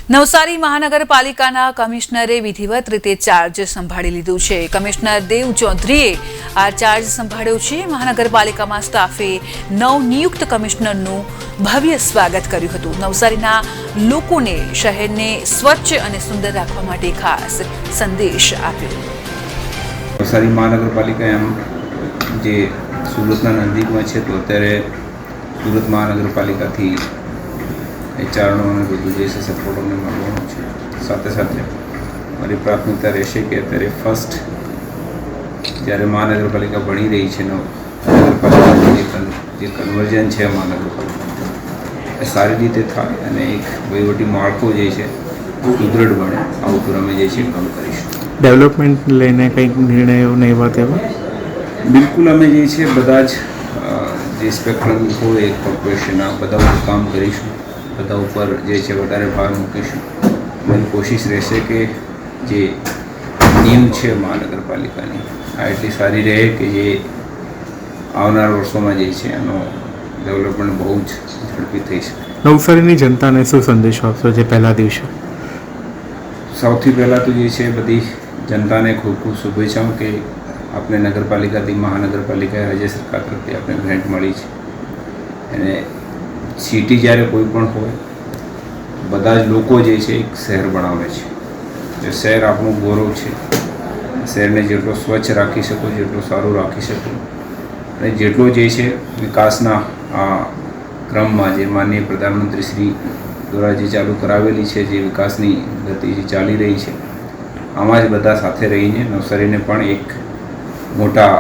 નવસારી મહાનગરપાલિકાના કમિશનરે વિધિવત રીતે ચાર્જ સંભાળી લીધું છે। કમિશનર દેવ ચૌધરીએ આ ચાર્જ સંભાળ્યો છે। મહાનગરપાલિકામાં સ્ટાફે નવનિયુક્ત કમિશનરનું ભવ્ય સ્વાગત કર્યું હતું। નવસારીના લોકોને શહેરને સ્વચ્છ અને સુંદર રાખવા માટે ખાસ સંદેશ આપ્યો। નવસારી મહાનગરપાલિકા એમ જે સુરતના નજીકમાં છે તો અત્યારે સુરત મહાનગરપાલિકાથી ચારણો અને બધું જે છે સપોર્ટ અમને મળવાનું છે। સાથે સાથે મારી પ્રાથમિકતા રહેશે કે અત્યારે ફર્સ્ટ જ્યારે મહાનગરપાલિકા બની રહી છે નગરપાલિકાનું જે કન્વર્ઝન છે મહાનગરપાલિકા એ સારી રીતે થાય અને એક વહીવટી માળખું જે છે સુદૃઢ બને આવું પર અમે જે છે કામ કરીશું। ડેવલપમેન્ટ લઈને કંઈક નિર્ણયો નહીં તેવા બિલકુલ અમે જે છે બધા જ જે સ્પેક્ટ્રમ હોય કોર્પોરેશનના બધા ઉપર કામ કરીશું, બધા ઉપર જે છે વધારે ભાર મૂકીશું। મારી કોશિશ રહેશે કે જે નીવ છે મહાનગરપાલિકાની આ એટલી સારી રહે કે જે આવનાર વર્ષોમાં જે છે એનો ડેવલપમેન્ટ બહુ જ ઝડપી થઈ શકે। નવસારીની જનતાને શું સંદેશો આપશો જે પહેલા દિવસે? સૌથી પહેલાં તો જે છે બધી જનતાને ખૂબ ખૂબ શુભેચ્છાઓ કે આપણે નગરપાલિકાથી મહાનગરપાલિકા રાજ્ય સરકાર તરફથી આપણે ગ્રાન્ટ મળી છે અને સિટી જ્યારે કોઈ પણ હોય બધા જ લોકો જે છે એક શહેર બનાવે છે। જે શહેર આપણું ગૌરવ છે। શહેરને જેટલો સ્વચ્છ રાખી શકો જેટલું સારું રાખી શકો અને જેટલો જે છે વિકાસના આ ક્રમમાં જે માનનીય પ્રધાનમંત્રી શ્રી દ્વારા જે ચાલુ કરાવેલી છે જે વિકાસની ગતિ જે ચાલી રહી છે આમાં જ બધા સાથે રહીને નવસારીને પણ એક મોટા